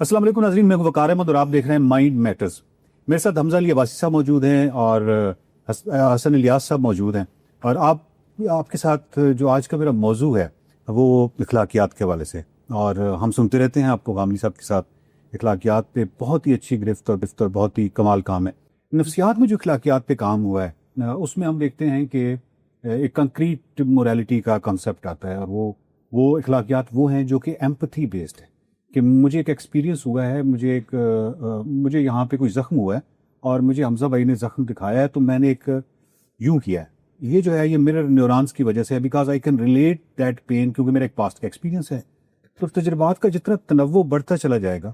السلام علیکم ناظرین، میں وقار احمد اور آپ دیکھ رہے ہیں مائنڈ میٹرز۔ میرے ساتھ حمزہ علی عباسی صاحب موجود ہیں اور حسن الیاس صاحب موجود ہیں، اور آپ کے ساتھ جو آج کا میرا موضوع ہے وہ اخلاقیات کے حوالے سے، اور ہم سنتے رہتے ہیں آپ کو غامدی صاحب کے ساتھ اخلاقیات پہ بہت ہی اچھی گرفت اور بہت ہی کمال کام ہے۔ نفسیات میں جو اخلاقیات پہ کام ہوا ہے اس میں ہم دیکھتے ہیں کہ ایک کنکریٹ موریلٹی کا کنسیپٹ آتا ہے، اور وہ اخلاقیات وہ ہیں جو کہ ایمپتھی بیسڈ ہے۔ کہ مجھے ایک ایکسپیرینس ہوا ہے، مجھے یہاں پہ کوئی زخم ہوا ہے اور مجھے حمزہ بھائی نے زخم دکھایا ہے، تو میں نے ایک یوں کیا ہے، یہ جو ہے یہ میرر نیورونز کی وجہ سے ہے، because I can relate that pain, کیونکہ میرا ایک پاسٹ کا ایکسپیرینس ہے۔ تو تجربات کا جتنا تنوع بڑھتا چلا جائے گا،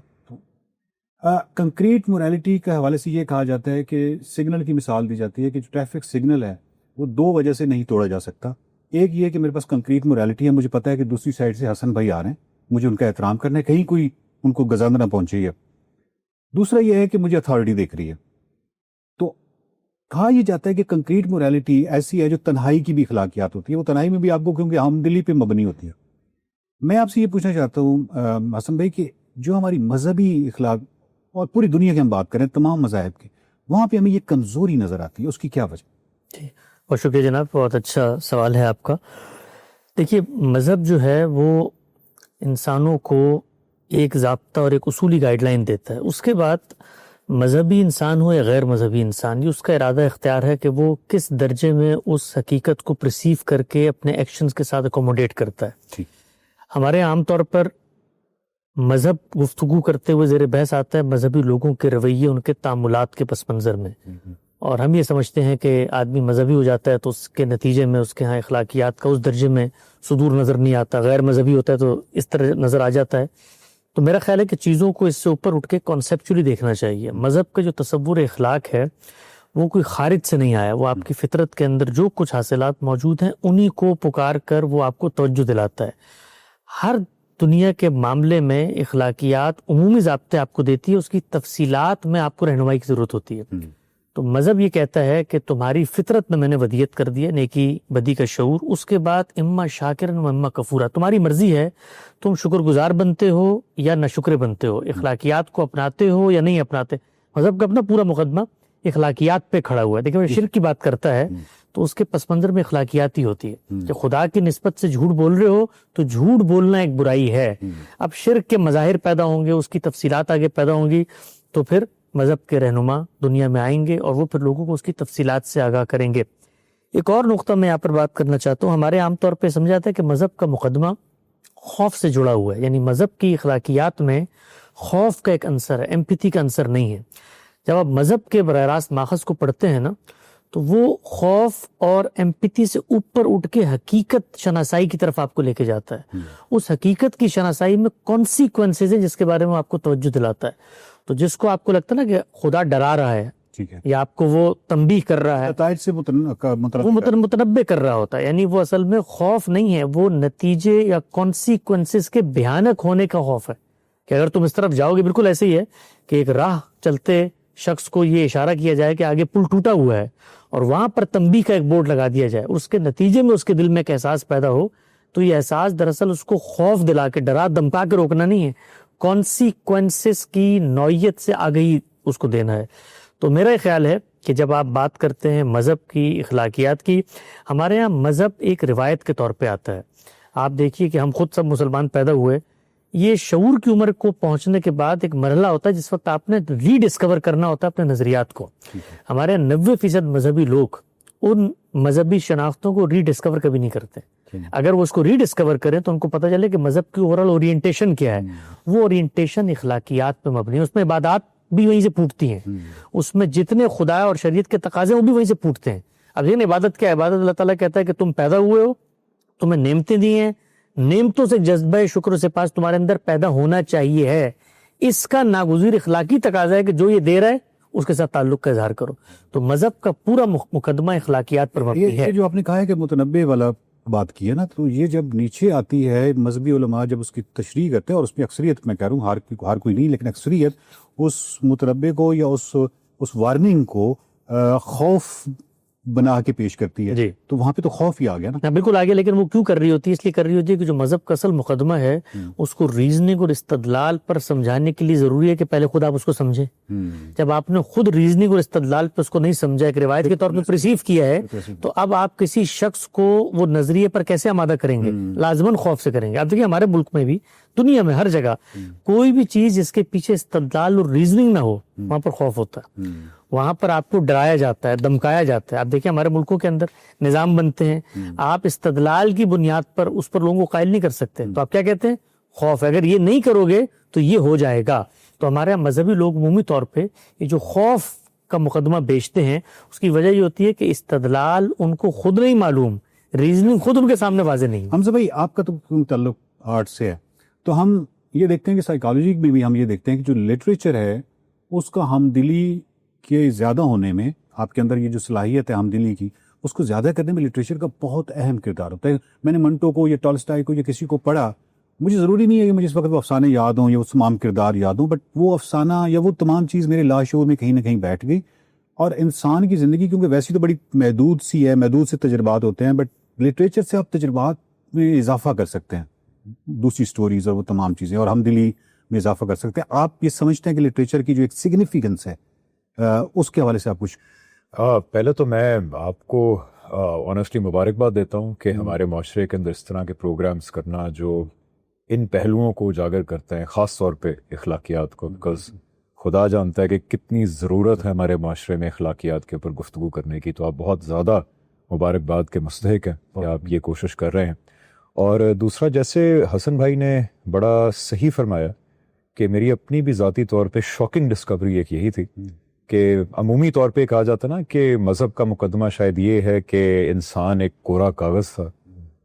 کنکریٹ موریلٹی کے حوالے سے یہ کہا جاتا ہے کہ سگنل کی مثال دی جاتی ہے کہ جو ٹریفک سگنل ہے وہ دو وجہ سے نہیں توڑا جا سکتا۔ ایک یہ کہ میرے پاس کنکریٹ موریلٹی ہے، مجھے پتا ہے کہ دوسری سائڈ سے حسن بھائی آ رہے ہیں، مجھے ان کا احترام کرنا ہے، کہیں کوئی ان کو گزند نہ پہنچے۔ دوسرا یہ ہے کہ مجھے اتھارٹی دیکھ رہی ہے۔ تو کہا یہ جاتا ہے کہ کنکریٹ موریلٹی ایسی ہے جو تنہائی کی بھی اخلاقیات ہوتی ہے، وہ تنہائی میں بھی آپ کو کیونکہ ہم دلی پہ مبنی ہوتی ہے۔ میں آپ سے یہ پوچھنا چاہتا ہوں حسن بھائی کہ جو ہماری مذہبی اخلاق، اور پوری دنیا کی ہم بات کریں تمام مذاہب کی، وہاں پہ ہمیں یہ کمزوری نظر آتی ہے، اس کی کیا وجہ؟ جی بہت شکریہ جناب، بہت اچھا سوال ہے آپ کا۔ دیکھیے، مذہب جو ہے وہ انسانوں کو ایک ضابطہ اور ایک اصولی گائیڈ لائن دیتا ہے۔ اس کے بعد مذہبی انسان ہو یا غیر مذہبی انسان، یہ اس کا ارادہ اختیار ہے کہ وہ کس درجے میں اس حقیقت کو پرسیو کر کے اپنے ایکشنز کے ساتھ اکوموڈیٹ کرتا ہے۔ ہمارے عام طور پر مذہب گفتگو کرتے ہوئے زیر بحث آتا ہے مذہبی لوگوں کے رویے، ان کے تعاملات کے پس منظر میں، اور ہم یہ سمجھتے ہیں کہ آدمی مذہبی ہو جاتا ہے تو اس کے نتیجے میں اس کے ہاں اخلاقیات کا اس درجے میں صدور نظر نہیں آتا، غیر مذہبی ہوتا ہے تو اس طرح نظر آ جاتا ہے۔ تو میرا خیال ہے کہ چیزوں کو اس سے اوپر اٹھ کے کانسیپچولی دیکھنا چاہیے۔ مذہب کا جو تصور اخلاق ہے وہ کوئی خارج سے نہیں آیا، وہ آپ کی فطرت کے اندر جو کچھ حاصلات موجود ہیں انہی کو پکار کر وہ آپ کو توجہ دلاتا ہے۔ ہر دنیا کے معاملے میں اخلاقیات عمومی ضابطے آپ کو دیتی ہے، اس کی تفصیلات میں آپ کو رہنمائی کی ضرورت ہوتی ہے۔ تو مذہب یہ کہتا ہے کہ تمہاری فطرت میں نے ودیت کر دی ہے نیکی بدی کا شعور، اس کے بعد اما شاکرن و اما کفورا، تمہاری مرضی ہے تم شکر گزار بنتے ہو یا ناشکر بنتے ہو، اخلاقیات کو اپناتے ہو یا نہیں اپناتے۔ مذہب کا اپنا پورا مقدمہ اخلاقیات پہ کھڑا ہوا ہے۔ دیکھیں، شرک کی بات کرتا ہے تو اس کے پس منظر میں اخلاقیات ہی ہوتی ہے کہ خدا کی نسبت سے جھوٹ بول رہے ہو تو جھوٹ بولنا ایک برائی ہے۔ اب شرک کے مظاہر پیدا ہوں گے، اس کی تفصیلات آگے پیدا ہوں گی، تو پھر مذہب کے رہنما دنیا میں آئیں گے اور وہ پھر لوگوں کو اس کی تفصیلات سے آگاہ کریں گے۔ ایک اور نقطہ میں یہاں پر بات کرنا چاہتا ہوں، ہمارے عام طور پہ سمجھا جاتا ہے کہ مذہب کا مقدمہ خوف سے جڑا ہوا ہے، یعنی مذہب کی اخلاقیات میں خوف کا ایک عنصر ہے، ایمپتھی کا عنصر نہیں ہے۔ جب آپ مذہب کے براہ راست ماخذ کو پڑھتے ہیں نا، تو وہ خوف اور ایمپتھی سے اوپر اٹھ کے حقیقت شناسائی کی طرف آپ کو لے کے جاتا ہے۔ اس حقیقت کی شناسائی میں کانسیکوینسز ہیں جس کے بارے میں آپ کو توجہ دلاتا ہے۔ تو جس کو آپ کو لگتا ہے نا کہ خدا ڈرا رہا ہے یا آپ کو وہ تنبیہ کر رہا ہے، نتائج سے وہ متنبع کر رہا ہوتا ہے، یعنی وہ اصل میں خوف نہیں ہے، وہ نتیجے یا کانسیکوینسز کے بھیانک ہونے کا خوف ہے کہ اگر تم اس طرف جاؤ گے، بالکل ایسے ہی ہے کہ ایک راہ چلتے شخص کو یہ اشارہ کیا جائے کہ آگے پل ٹوٹا ہوا ہے اور وہاں پر تنبیہ کا ایک بورڈ لگا دیا جائے، اس کے نتیجے میں اس کے دل میں ایک احساس پیدا ہو، تو یہ احساس دراصل اس کو خوف دلا کے ڈرا دمکا کے روکنا نہیں ہے، کانسیکوینسز کی نوعیت سے آگہی اس کو دینا ہے۔ تو میرا خیال ہے کہ جب آپ بات کرتے ہیں مذہب کی، اخلاقیات کی، ہمارے ہاں مذہب ایک روایت کے طور پہ آتا ہے۔ آپ دیکھیے کہ ہم خود سب مسلمان پیدا ہوئے، یہ شعور کی عمر کو پہنچنے کے بعد ایک مرحلہ ہوتا ہے جس وقت آپ نے ری ڈسکور کرنا ہوتا ہے اپنے نظریات کو۔ ہمارے 90% مذہبی لوگ ان مذہبی شناختوں کو ری ڈسکور کبھی نہیں کرتے۔ اگر وہ اس کو ری ڈسکور کریں تو ان کو پتہ چلے کہ مذہب کی اوورال اورینٹیشن کیا ہے۔ وہ اورینٹیشن اخلاقیات پہ مبنی ہے، اس میں عبادات بھی وہیں سے پھوٹتی ہیں، اس میں جتنے خدا اور شریعت کے تقاضے ہیں وہ بھی وہیں سے پھوٹتے ہیں۔ اب یہ عبادت کیا ہے؟ عبادت اللہ تعالیٰ کہتا ہے کہ تم پیدا ہوئے ہو، تمہیں نعمتیں دی ہیں، نعمتوں سے جذبہ شکر و سپاس تمہارے اندر پیدا ہونا چاہیے ہے، اس کا ناگزیر اخلاقی تقاضا ہے کہ جو یہ دے رہا ہے اس کے ساتھ تعلق کا اظہار کرو۔ تو مذہب کا پورا مقدمہ اخلاقیات پر مبنی ہے۔ یہ جو آپ نے کہا ہے کہ متنبع والا بات کی ہے نا، تو یہ جب نیچے آتی ہے، مذہبی علماء جب اس کی تشریح کرتے ہیں، اور اس میں اکثریت، میں کہہ رہا ہوں ہر کوئی نہیں لیکن اکثریت اس متنبع کو یا اس وارننگ کو خوف بنا کے پیش کرتی ہے جی تو وہاں پہ تو خوف ہی آ گیا نا. ہاں بالکل آگے. لیکن وہ کیوں کر رہی ہوتی ہے؟ اس لیے کر رہی ہوتی ہے کہ جو مذہب کا اصل مقدمہ ہے اس کو ریزننگ اور استدلال پر سمجھانے کے لیے ضروری ہے کہ پہلے خود آپ اس کو سمجھیں. جب آپ نے خود ریزننگ اور استدلال پہ اس کو نہیں سمجھا، ایک روایت کے طور پہ پرسیو کیا ہے، تو اب آپ کسی شخص کو وہ نظریے پر کیسے آمادہ کریں گے؟ لازماً خوف سے کریں گے. آپ دیکھیں ہمارے ملک میں بھی، دنیا میں ہر جگہ، کوئی بھی چیز جس کے پیچھے استدلال اور ریزننگ نہ ہو وہاں پر خوف ہوتا ہے. وہاں پر آپ کو ڈرایا جاتا ہے، دمکایا جاتا ہے. آپ دیکھیں ہمارے ملکوں کے اندر نظام بنتے ہیں، آپ استدلال کی بنیاد پر اس پر لوگوں کو قائل نہیں کر سکتے، تو آپ کیا کہتے ہیں؟ خوف ہے. اگر یہ نہیں کرو گے تو یہ ہو جائے گا. تو ہمارے مذہبی لوگ عمومی طور پہ یہ جو خوف کا مقدمہ بیچتے ہیں، اس کی وجہ یہ ہوتی ہے کہ استدلال ان کو خود نہیں معلوم، ریزننگ خود ان کے سامنے واضح نہیں. حمزہ بھائی آپ کا تو تعلق آرٹ سے ہے، تو ہم یہ دیکھتے ہیں کہ سائیکالوجی میں بھی ہم یہ دیکھتے ہیں کہ جو لٹریچر ہے اس کا ہم دلی کے زیادہ ہونے میں، آپ کے اندر یہ جو صلاحیت ہے ہم دلی کی، اس کو زیادہ کرنے میں لٹریچر کا بہت اہم کردار ہوتا ہے. میں نے منٹو کو یا ٹالسٹائی کو یا کسی کو پڑھا، مجھے ضروری نہیں ہے کہ مجھے اس وقت وہ افسانے یاد ہوں یا وہ تمام کردار یاد ہوں، بٹ وہ افسانہ یا وہ تمام چیز میرے لاشعور میں کہیں نہ کہیں بیٹھ گئی. اور انسان کی زندگی کیونکہ ویسی تو بڑی محدود سی ہے، محدود سے تجربات ہوتے ہیں، بٹ لٹریچر سے آپ تجربات میں اضافہ کر سکتے ہیں، دوسری سٹوریز اور وہ تمام چیزیں، اور ہم دلی میں اضافہ کر سکتے ہیں. آپ یہ سمجھتے ہیں کہ لٹریچر کی جو ایک سگنیفیکنس ہے اس کے حوالے سے آپ کچھ؟ پہلے تو میں آپ کو آنیسٹلی مبارکباد دیتا ہوں کہ ہمارے معاشرے کے اندر اس طرح کے پروگرامز کرنا جو ان پہلوؤں کو اجاگر کرتے ہیں، خاص طور پہ اخلاقیات کو، بیکاز خدا جانتا ہے کہ کتنی ضرورت ہے ہمارے معاشرے میں اخلاقیات کے اوپر گفتگو کرنے کی. تو آپ بہت زیادہ مبارکباد کے مستحق ہیں کہ آپ یہ کوشش کر رہے ہیں. اور دوسرا، جیسے حسن بھائی نے بڑا صحیح فرمایا کہ میری اپنی بھی ذاتی طور پہ شاکنگ ڈسکوری ایک یہی تھی کہ عمومی طور پہ کہا جاتا نا کہ مذہب کا مقدمہ شاید یہ ہے کہ انسان ایک کوڑا کاغذ تھا،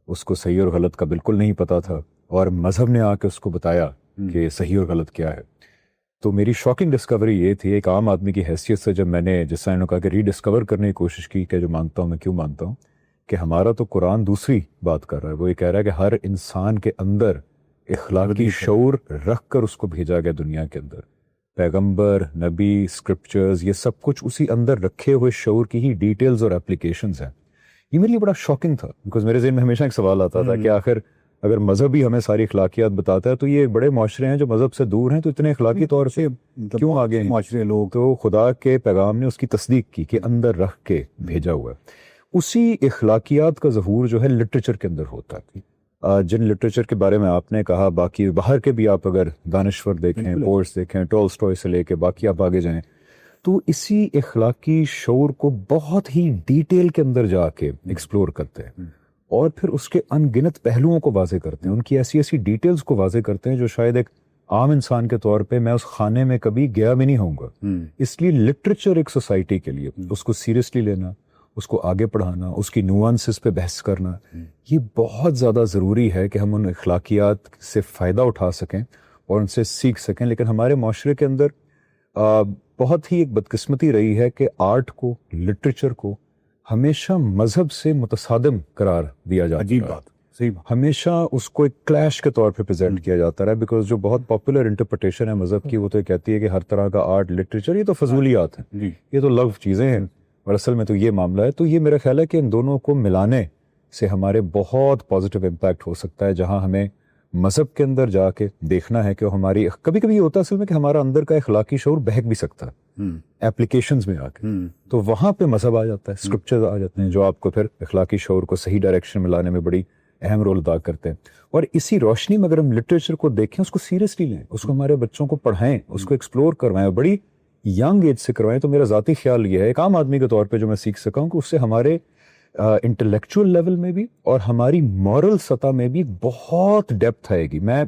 اس کو صحیح اور غلط کا بالکل نہیں پتا تھا، اور مذہب نے آ کے اس کو بتایا کہ صحیح اور غلط کیا ہے. تو میری شاکنگ ڈسکوری یہ تھی ایک عام آدمی کی حیثیت سے، جب میں نے جس طرح نے کہا کہ ری ڈسکور کرنے کی کوشش کی کہ جو مانتا ہوں میں کیوں مانتا ہوں، کہ ہمارا تو قرآن دوسری بات کر رہا ہے. وہ یہ کہہ رہا ہے کہ ہر انسان کے اندر اخلاقی شعور رکھ کر اس کو بھیجا گیا دنیا کے اندر. پیغمبر، نبی، اسکرپچرز، یہ سب کچھ اسی اندر رکھے ہوئے شعور کی ہی ڈیٹیلز اور اپلیکیشنز ہیں. یہ میرے لیے بڑا شاکنگ تھا، بیکاز میرے ذہن میں ہمیشہ ایک سوال آتا تھا کہ آخر اگر مذہب ہی ہمیں ساری اخلاقیات بتاتا ہے تو یہ بڑے معاشرے ہیں جو مذہب سے دور ہیں تو اتنے اخلاقی طور سے کیوں آگے ہیں معاشرے لوگ؟ تو خدا کے پیغام نے اس کی تصدیق کی کہ اندر رکھ کے بھیجا ہوا ہے. اسی اخلاقیات کا ظہور جو ہے لٹریچر کے اندر ہوتا ہے. جن لٹریچر کے بارے میں آپ نے کہا، باقی باہر کے بھی آپ اگر دانشور دیکھیں، پوئٹس دیکھیں، ٹولسٹوئے سے لے کے باقی آپ آگے جائیں، تو اسی اخلاقی شعور کو بہت ہی ڈیٹیل کے اندر جا کے ایکسپلور کرتے ہیں اور پھر اس کے ان گنت پہلوؤں کو واضح کرتے ہیں، ان کی ایسی ایسی ڈیٹیلز کو واضح کرتے ہیں جو شاید ایک عام انسان کے طور پہ میں اس خانے میں کبھی گیا بھی نہیں ہوں گا. اس لیے لٹریچر ایک سوسائٹی کے لیے اس کو سیریسلی لینا، اس کو آگے پڑھانا، اس کی نیوانسز پہ بحث کرنا، یہ بہت زیادہ ضروری ہے کہ ہم ان اخلاقیات سے فائدہ اٹھا سکیں اور ان سے سیکھ سکیں. لیکن ہمارے معاشرے کے اندر بہت ہی ایک بدقسمتی رہی ہے کہ آرٹ کو، لٹریچر کو ہمیشہ مذہب سے متصادم قرار دیا جاتا ہے. عجیب بات، صحیح بات. ہمیشہ اس کو ایک کلیش کے طور پہ پریزنٹ کیا جاتا ہے، بیکاز جو بہت پاپولر انٹرپریٹیشن ہے مذہب کی، وہ تو کہتی ہے کہ ہر طرح کا آرٹ، لٹریچر یہ تو فضولیات ہیں، یہ تو لغو چیزیں ہیں، اور اصل میں تو یہ معاملہ ہے. تو یہ میرا خیال ہے کہ ان دونوں کو ملانے سے ہمارے بہت پازیٹیو امپیکٹ ہو سکتا ہے، جہاں ہمیں مذہب کے اندر جا کے دیکھنا ہے کہ ہماری کبھی کبھی یہ ہوتا ہے اصل میں کہ ہمارا اندر کا اخلاقی شعور بہک بھی سکتا ہے ایپلیکیشنز میں آ کے، تو وہاں پہ مذہب آ جاتا ہے، اسکرپچرز آ جاتے ہیں جو آپ کو پھر اخلاقی شعور کو صحیح ڈائریکشن میں لانے میں بڑی اہم رول ادا کرتے ہیں. اور اسی روشنی میں اگر ہم لٹریچر کو دیکھیں، اس کو سیریسلی لیں، اس کو ہمارے بچوں کو پڑھائیں، اس کو ایکسپلور کروائیں، بڑی ینگ ایج سے کروائیں، تو میرا ذاتی خیال یہ ہے ایک عام آدمی کے طور پہ جو میں سیکھ سکا ہوں کہ اس سے ہمارے انٹلیکچوئل لیول میں بھی اور ہماری مورل سطح میں بھی بہت ڈیپتھ آئے گی. میں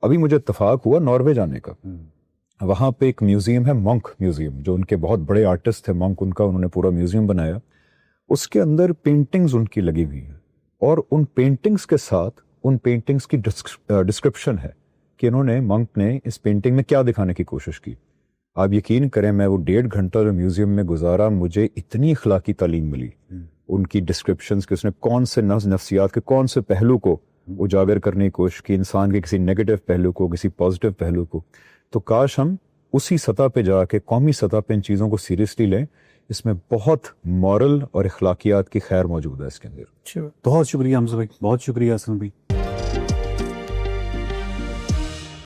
ابھی مجھے اتفاق ہوا ناروے جانے کا، وہاں پہ ایک میوزیم ہے، مونک میوزیم، جو ان کے بہت بڑے آرٹسٹ تھے مونک، ان کا انہوں نے پورا میوزیم بنایا. اس کے اندر پینٹنگز ان کی لگی ہوئی ہیں، اور ان پینٹنگز کے ساتھ ان پینٹنگز کی ڈسکرپشن ہے کہ انہوں نے، مونک نے اس پینٹنگ میں کیا دکھانے کی کوشش کی. آپ یقین کریں میں وہ 1.5 گھنٹہ جو میوزیم میں گزارا، مجھے اتنی اخلاقی تعلیم ملی ان کی ڈسکرپشنز کہ اس نے کون سے نفسیات کے کون سے پہلو کو اجاگر کرنے کی کوشش کی، انسان کے کسی نیگیٹو پہلو کو، کسی پازیٹیو پہلو کو. تو کاش ہم اسی سطح پہ جا کے قومی سطح پہ ان چیزوں کو سیریسلی لیں اس میں بہت مورل اور اخلاقیات کی خیر موجود ہے اس کے اندر. بہت شکریہ حمزہ بھائی، بہت شکریہ حسن بھائی.